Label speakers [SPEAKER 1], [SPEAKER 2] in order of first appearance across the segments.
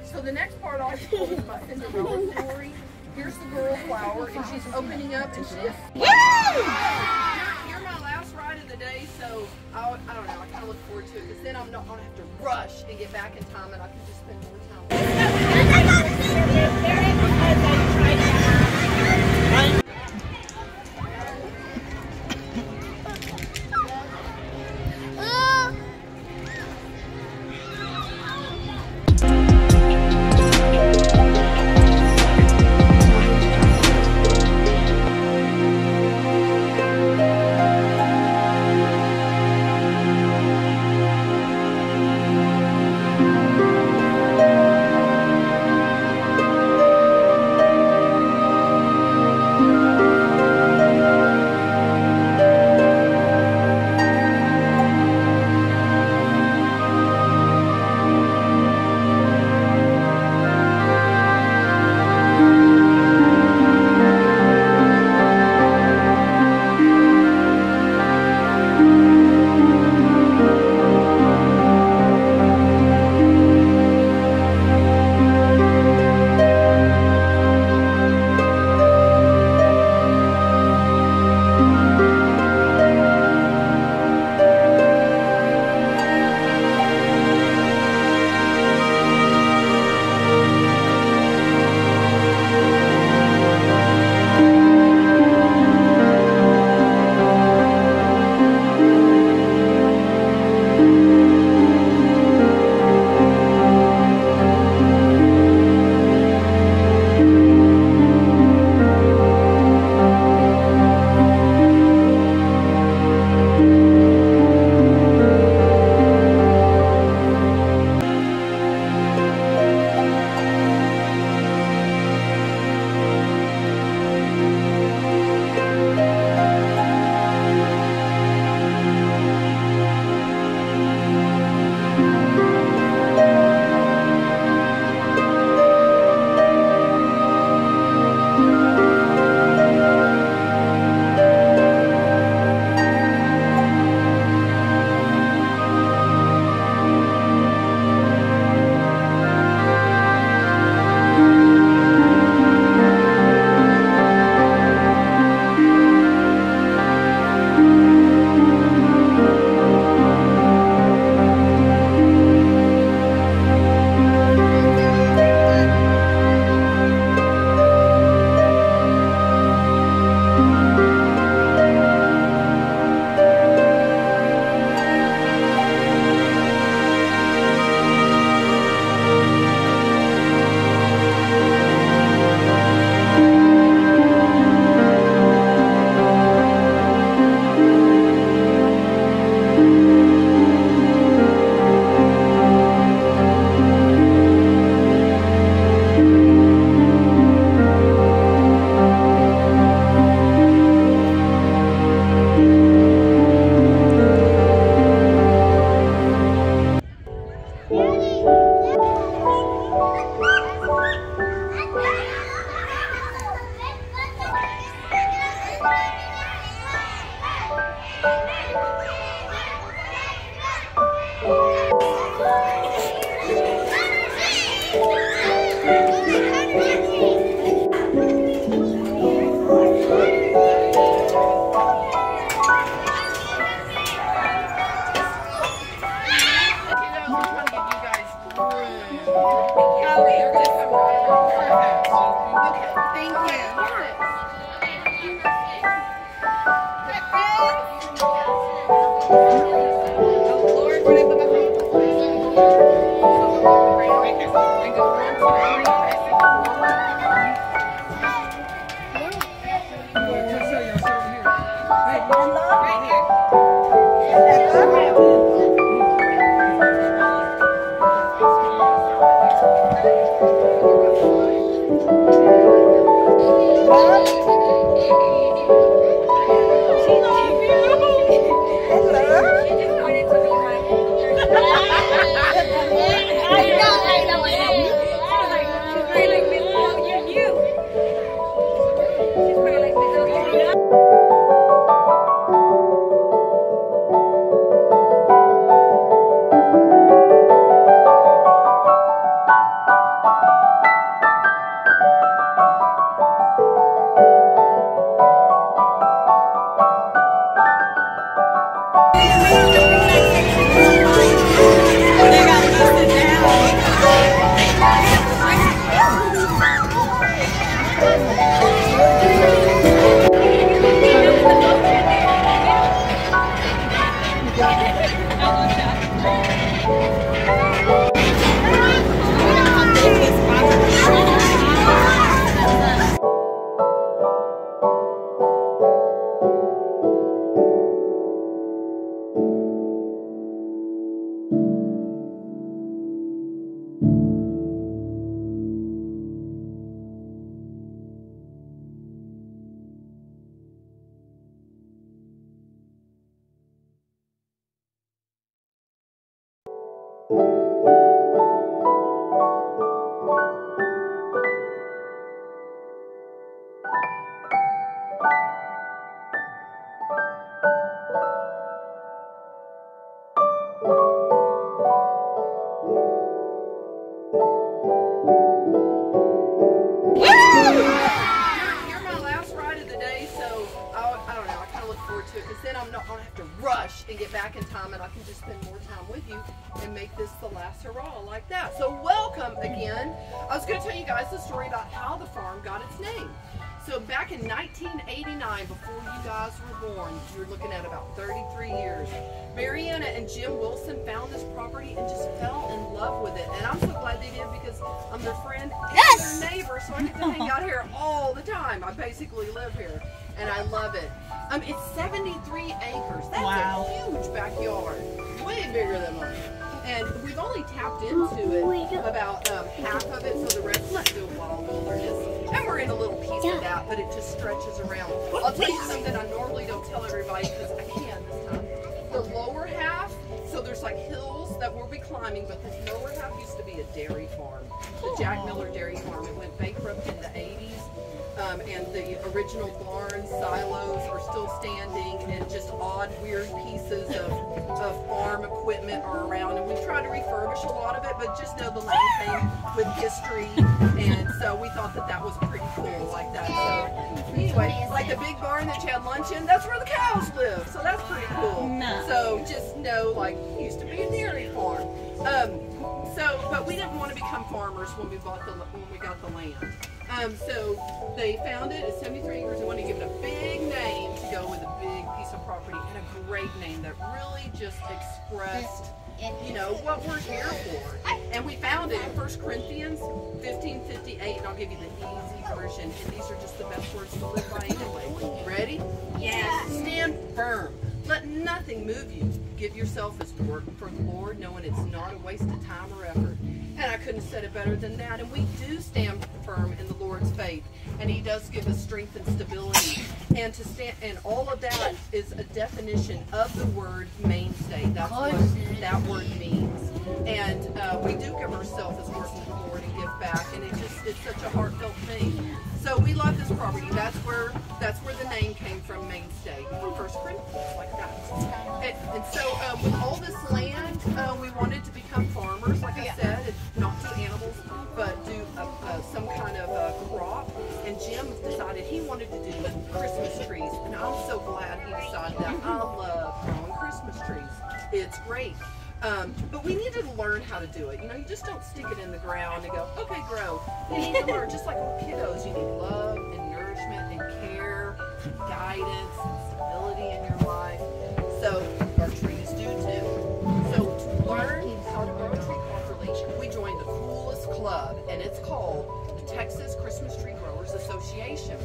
[SPEAKER 1] So the next part I'll show is my Cinderella story. Here's the girl flower, and she's opening up, and she's... You're my last ride of the day, so I don't know, I kind of look forward to it, because then I'm not going to have to rush and get back in time, and I can just spend more time with you. And get back in time, and I can just spend more time with you and make this the last hurrah like that. So welcome again. I was going to tell you guys the story about how the farm got its name. So back in 1989, before you guys were born, you're looking at about 33 years, Mariana and Jim Wilson found this property and just fell in love with it. And I'm so glad they did, because I'm their friend and their neighbor, so I get to hang out here all the time. I basically live here, and I love it. It's 73 acres. That's a huge backyard, way bigger than mine. And we've only tapped into it about half of it, so the rest is still wild wilderness. And we're in a little piece of that, but it just stretches around. I'll tell you something I normally don't tell everybody, because I can this time. The lower half, so there's like hills that we'll be climbing, but the lower half used to be a dairy farm, the Jack Miller Dairy Farm. It went bankrupt in the 80s. And the original barns, silos are still standing, and just odd, weird pieces of farm equipment are around. And we tried to refurbish a lot of it, but just know the land came with history, and so we thought that that was pretty cool like that. So anyway, like the big barn that you had lunch in, that's where the cows live, so that's pretty cool. So just know, like, it used to be a dairy farm. But we didn't want to become farmers when we got the land. So they found it at 73 acres. They wanted to give it a big name to go with a big piece of property, and a great name that really just expressed, you know, what we're here for. And we found it in 1 Corinthians 15:58, and I'll give you the easy version. And these are just the best words to live by anyway. Ready? Yes. Stand firm. Let nothing move you. Give yourself as work for the Lord, knowing it's not a waste of time or effort. And I couldn't have said it better than that. And we do stand firm in the Lord's faith, and He does give us strength and stability. And to stand, and all of that is a definition of the word mainstay. That's what that word means. And we do give ourselves as work to the Lord and give back, and it's such a heartfelt thing. So we love this property. That's where the name came from, Mainstay, from 1 Corinthians, like that. And so with all this land, we wanted to become farmers, like I said, and not do animals, but do some kind of crop. And Jim decided he wanted to do Christmas trees, and I'm so glad he decided that. I love growing Christmas trees. It's great. But we needed to learn how to do it. You know, you just don't stick it in the ground and go, okay, grow. You need to learn, just like with kiddos, you need love and nourishment and care, guidance and stability in your life. So our trees do too. So to learn how to grow a tree properly, we joined the coolest club, and it's called the Texas Christmas Tree Growers Association.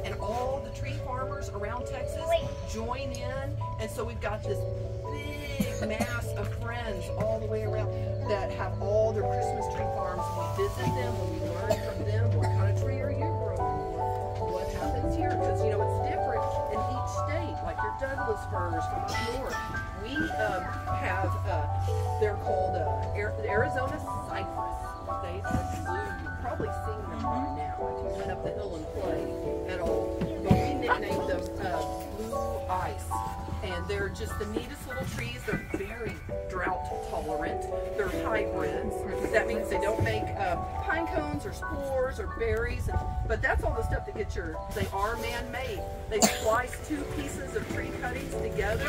[SPEAKER 1] And all the tree farmers around Texas join in, and so we've got this big mass of friends all the way around that have all their Christmas tree farms. We visit them and we learn from them. What kind of tree are you growing? What happens here? Because, you know, it's different in each state. Like your Douglas firs from up north. We have, they're called Arizona cypress. They are blue. You've probably seen them by now if you went up the hill and played at all. But we nicknamed them blue ice. And they're just the neatest little trees. They're very drought tolerant. They're hybrids. That means they don't make pine cones or spores or berries, but that's all the stuff that gets your, they are man-made. They splice 2 pieces of tree cuttings together,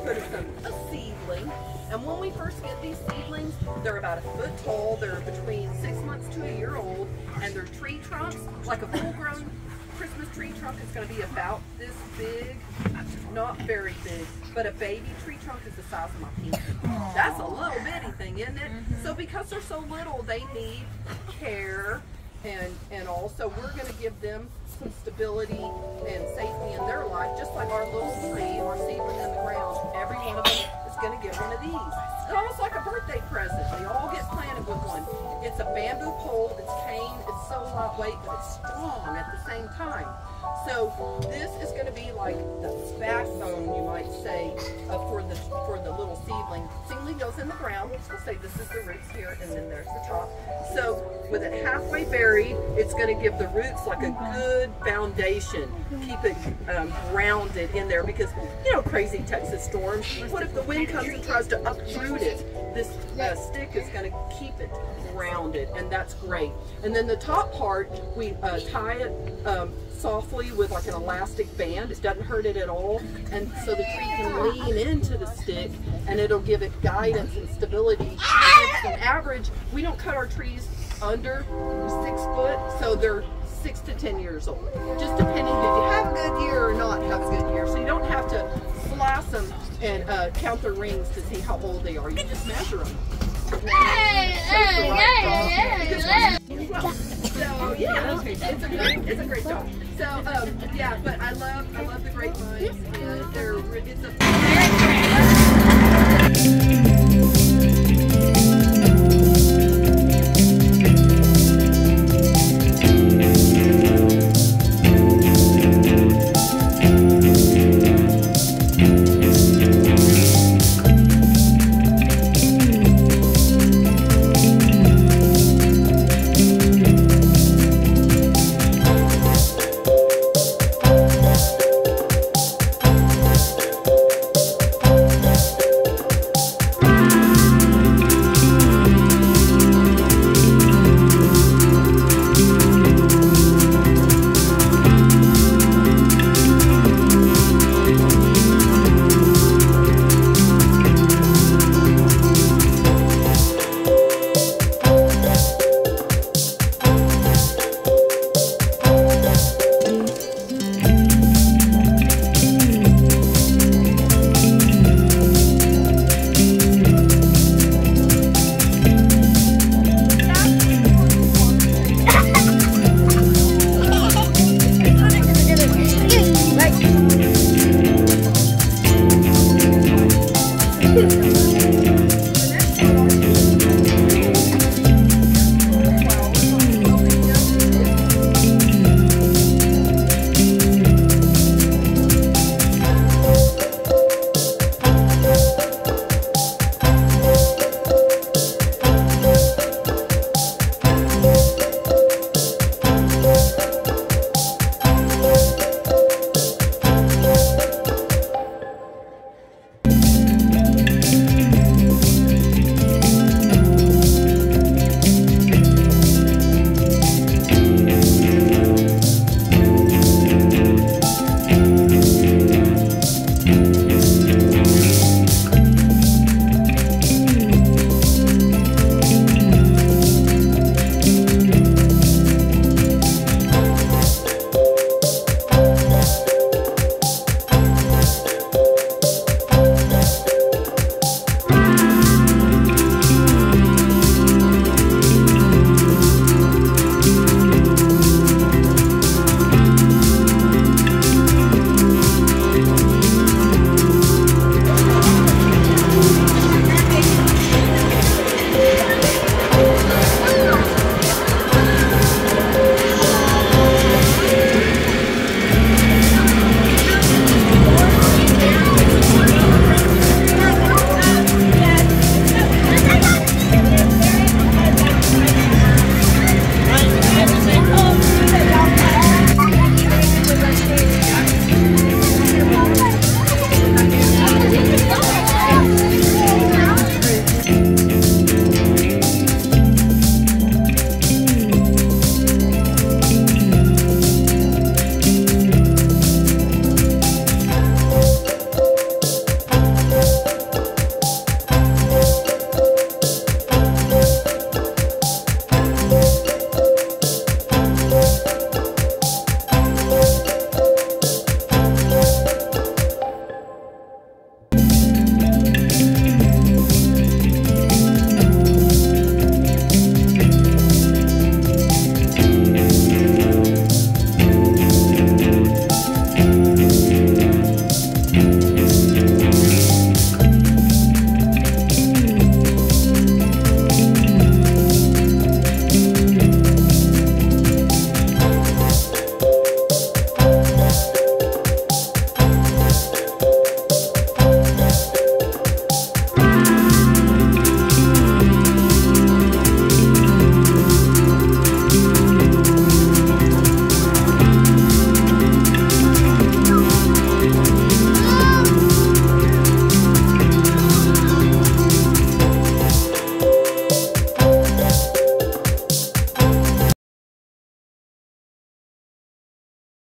[SPEAKER 1] put a seedling, and when we first get these seedlings, they're about a foot tall, they're between 6 months to a year old, and they're tree trunks, like a full-grown Christmas tree trunk is going to be about this big, not very big, but a baby tree trunk is the size of my pinky. That's a little bitty thing, isn't it? So because they're so little, they need care, and also we're going to give them some stability and safety in their life, just like our little tree or seedling in the ground. Every one of them is going to get one of these. It's almost like a birthday present. They all get planted with one. It's a bamboo pole, it's cane, it's so lightweight, but it's strong at the same time. So this is going to be like the backbone, you might say, for the little seedling. Seedling goes in the ground. We'll say this is the roots here, and then there's the top. So with it halfway buried, it's going to give the roots like a good foundation. Keep it grounded in there, because you know, crazy Texas storms. What if the wind comes and tries to uproot it? This stick is going to keep it grounded, and that's great. And then the top part, we tie it softly with like an elastic band. It doesn't hurt it at all, and so the tree can lean into the stick, and it'll give it guidance and stability. On average, we don't cut our trees under 6 foot, so they're 6 to 10 years old, just depending if you have a good year or not have a good year. So you don't have to slice them and count their rings to see how old they are. You just measure them. So yeah, it's a great job. So yeah, but I love the grapevines, and it's a